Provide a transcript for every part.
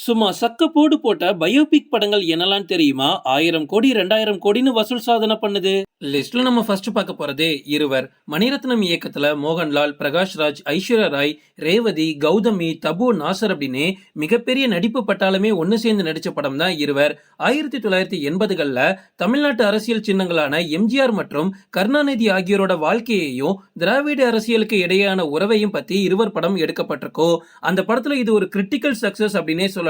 சும்மா சக்க போடு போட்ட பயோபிக் படங்கள் என்னலாம் தெரியுமா? 1000 கோடி 2000 கோடின்னு வசூல் சாதனை பண்ணுது. லிஸ்ட்ல நம்ம ஃபர்ஸ்ட் பார்க்க போறது இருவர். மணிரத்னம் இயக்கத்துல மோகன்லால், பிரகாஷ் ராஜ், ஐஸ்வர்யா ராய், ரேவதி, கௌதமி, தபு, நாசர் அப்படின்னு மிகப்பெரிய நடிப்பு பட்டாளமே ஒன்னு சேர்ந்து நடிச்ச படம் தான் இருவர். 1980கள்ல தமிழ்நாட்டு அரசியல் சின்னங்களான எம்ஜிஆர் மற்றும் கருணாநிதி ஆகியோரோட வாழ்க்கையையும் திராவிட அரசியலுக்கு இடையேயான உறவையும் பத்தி இருவர் படம் எடுக்கப்பட்டிருக்கோ. அந்த படத்துல இது ஒரு கிரிட்டிக்கல் சக்சஸ் அப்படின்னே சொல்லலாம்.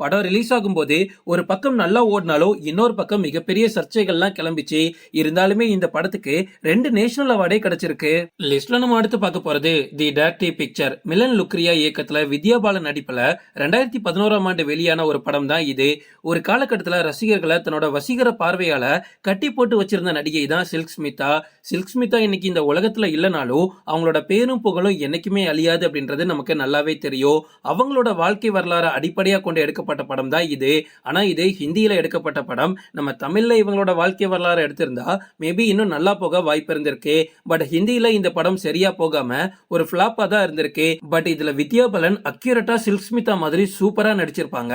படம் ரிலீஸ் ஆகும் போது ஒரு பக்கம் நல்லா ஓடினாலும் இன்னொரு பக்கம் மிகப்பெரிய சர்ச்சைகள்லாம் கிளம்பிச்சு. இருந்தாலுமே இந்த படத்துக்கு 2 நேஷனல் அவார்டே கிடைச்சிருக்கு. லிஸ்ட்ல நம்ம அடுத்து பார்க்க போறது தி டைரக்டிவ் பிக்சர். மிலன் லுக்ரியா இயக்கத்துல வித்யா பாலன் நடிப்புல 2011ஆம் ஆண்டு வெளியான ஒரு படம் தான் இது. ஒரு காலகட்டத்துல ரசிகர்களை தன்னோட வசீகர பார்வையால கட்டி போட்டு வச்சிருந்த நடிகை தான் சில்க் ஸ்மிதா. சில்க் ஸ்மிதா இன்னைக்கு இந்த உலகத்துல இல்லைனாலும் அவங்களோட பேரும் புகழும் என்னைக்குமே அழியாது அப்படின்றது நமக்கு நல்லாவே தெரியும். அவங்களோட வாழ்க்கை வரலாறு அடிப்படையா கொண்டு எடுக்கப்பட்ட படம் தான் இது. ஆனா இது ஹிந்தியில எடுக்கப்பட்ட படம். நம்ம தமிழ்ல இவங்களோட வாழ்க்கை வரலாறு எடுத்திருந்தா மேபி இன்னும் நல்லா போக வாய்ப்பு இருந்திருக்கு. பட் ஹிந்தியில இந்த படம் சரியா போகாம ஒரு பிளாப்பா தான் இருந்திருக்கு. பட் இதுல வித்யா பாலன் அக்யூரேட்டா சில்க் ஸ்மிதா மாதிரி சூப்பரா நடிச்சிருப்பாங்க.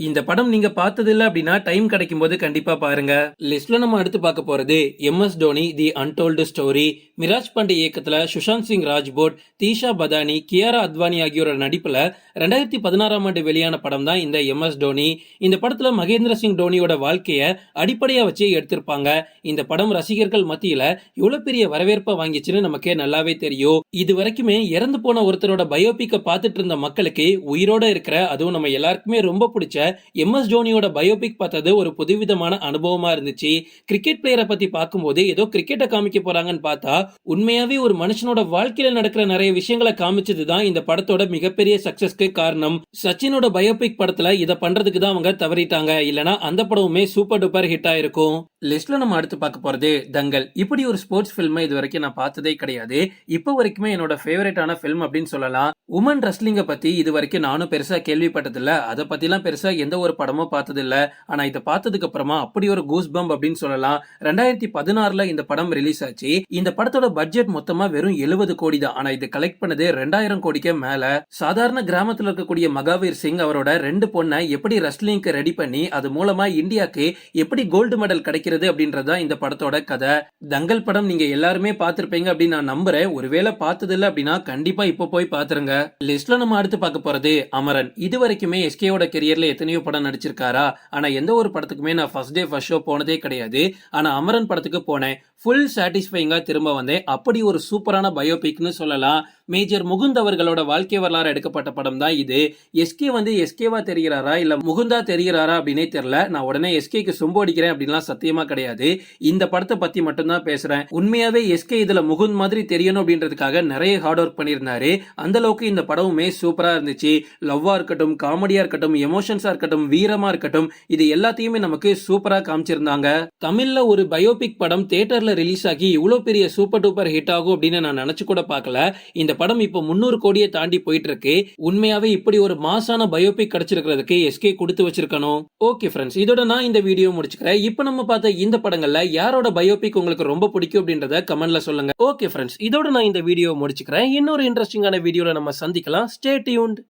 இந்த படம் நீங்க பார்த்தது இல்ல அப்படின்னா டைம் கிடைக்கும் போது கண்டிப்பா பாருங்க. லிஸ்ட்ல நம்ம அடுத்து பார்க்க போறது MS தோனி தி அன்டோல்டு ஸ்டோரி. மிராஜ் பாண்டே இயக்கத்துல சுஷாந்த் சிங் ராஜ்போட், தீஷா பதானி, கியாரா அத்வானி ஆகியோரோட நடிப்புல 2016ஆம் ஆண்டு வெளியான படம் தான் இந்த MS தோனி. இந்த படத்துல மகேந்திர சிங் தோனியோட வாழ்க்கைய அடிப்படையா வச்சு எடுத்திருப்பாங்க. இந்த படம் ரசிகர்கள் மத்தியில எவ்வளவு பெரிய வரவேற்பை வாங்கிச்சுன்னு நமக்கே நல்லாவே தெரியும். இது வரைக்குமே இறந்து போன ஒருத்தரோட பயோபிக்க பார்த்துட்டு இருந்த மக்களுக்கு உயிரோட இருக்கிற, அதுவும் நம்ம எல்லாருக்குமே ரொம்ப பிடிச்ச MS தோனியோட பயோபிக் பார்த்தது ஒரு புதுவிதமான அனுபவமா இருந்துச்சு. கிரிக்கெட் பிளேயரை பத்தி பார்க்கும்போது ஏதோ கிரிக்கெட்டை காமிக்க போறாங்கன்னு பார்த்தா உண்மையாவே ஒரு மனுஷனோட வாழ்க்கையில நடக்கிற நிறைய விஷயங்களை காமிச்சதுதான் இந்த படத்தோட மிகப்பெரிய சக்சஸ்க்கு காரணம். சச்சினோட பயோபிக் படத்துல இத பண்றதுக்கு தான் அவங்க தவறிட்டாங்க. இல்லனா அந்த படமுமே சூப்பர் டூப்பர் ஹிட் ஆயிருக்கும். லிஸ்ட்ல நம்ம அடுத்து பார்க்க போறது தங்கல். இப்படி ஒரு ஸ்போர்ட்ஸ் பிலிம் இது வரைக்கும் நான் பார்த்ததே கிடையாது. இப்போ வரைக்குமே என்னோட ஃபேவரட்டான பிலிம் அப்படின்னு சொல்லலாம். உமன் ரெஸ்லிங்க பத்தி இது வரைக்கும் நானும் பெருசா கேள்விப்பட்டதில்ல. அதை பத்திலாம் பெருசா எந்த ஒரு படமும் பார்த்ததில்ல. ஆனா இதை பார்த்ததுக்கு அப்புறமா அப்படி ஒரு கூஸ் பம்ப் அப்படின்னு சொல்லலாம். 2016ல இந்த படம் ரிலீஸ் ஆச்சு. இந்த படத்தோட பட்ஜெட் மொத்தமா வெறும் 70 கோடி தான். ஆனா இது கலெக்ட் பண்ணது 2000 கோடிக்கு மேல. சாதாரண கிராமத்துல இருக்கக்கூடிய மகாவீர் சிங் அவரோட 2 பொண்ணை எப்படி ரெஸ்லிங்க்கு ரெடி பண்ணி அது மூலமா இந்தியாக்கு எப்படி கோல்டு மெடல் கிடைக்கிறது அப்படின்றதுதான் இந்த படத்தோட கதை. தங்கல் படம் நீங்க எல்லாருமே பார்த்திருப்பீங்க அப்படின்னு நான் நம்புறேன். ஒருவேளை பார்த்தது இல்ல அப்படின்னா கண்டிப்பா இப்ப போய் பாத்துருங்க. லிஸ்ட்ல நம்ம அடுத்து பார்க்க போறது அமரன். இது வரைக்குமே எஸ்கேவோட கெரியர்ல எத்தனையோ படம் நடிச்சிருக்காரா? ஆனா எந்த ஒரு படத்துக்குமே நான் ஃபர்ஸ்ட் டே ஃபர்ஸ்ட் ஷோ போனதே கிடையாது. ஆனா அமரன் படத்துக்கு போனேன். ஃபுல் சாட்டிஸ்ஃபைங்கா திரும்ப வந்தேன். அப்படி ஒரு சூப்பரான பயோபிக்னு சொல்லலாம். மேஜர் முகுந்த் அவர்களோட வாழ்க்கை வரலாறு எடுக்கப்பட்ட படம் தான் இது. எஸ்கே எஸ்கேவா தெரிகிறாரா இல்ல முகுந்தா தெரிகிறாரா அப்படின்னே தெரியல. நான் உடனே எஸ்கேக்கு சொம்பு அடிக்கிறேன் அப்படின்லாம் சத்தியமா கிடையாது. இந்த படத்தை பத்தி மட்டும்தான் பேசுறேன். உண்மையாவே எஸ்கே இதுல முகுந்த் மாதிரி தெரியணும் அப்படின்றதுக்காக நிறைய ஹார்ட் ஒர்க் பண்ணியிருந்தாரு. அந்த அளவுக்கு இந்த படமுமே சூப்பரா இருந்துச்சு. லவ்வா இருக்கட்டும், காமெடியா இருக்கட்டும், எமோஷன்ஸா இருக்கட்டும், வீரமா இருக்கட்டும், இது எல்லாத்தையுமே நமக்கு சூப்பரா காமிச்சிருந்தாங்க. தமிழ்ல ஒரு பயோபிக் படம் தியேட்டர்ல ரிலீஸ் ஆகி இவ்வளவு பெரிய சூப்பர் டூப்பர் ஹிட் ஆகும் அப்படின்னு நான் நினைச்சு கூட பார்க்கல. இந்த படம் இப்போ 300 கோடியை தாண்டி போயிட்டு இருக்கு. உண்மையாவே இப்படி ஒரு மாசான பயோபிக் கிடைச்சிருக்கிறதுக்கு எஸ்கே கொடுத்து வச்சிருக்கணும். ஓகே ஃப்ரெண்ட்ஸ், இதோட நான் இந்த வீடியோ முடிச்சுக்கிறேன். இப்போ நம்ம பார்த்த இந்த படங்கள்ல யாரோட பயோபிக் உங்களுக்கு ரொம்ப பிடிக்கும் அப்படின்றத கமெண்ட்ல சொல்லுங்க. ஓகே ஃப்ரெண்ட்ஸ், இதோட நான் இந்த வீடியோ முடிச்சுக்கிறேன். இன்னொரு இன்ட்ரெஸ்டிங்கான வீடியோல நம்ம சந்திக்கலாம். Stay tuned.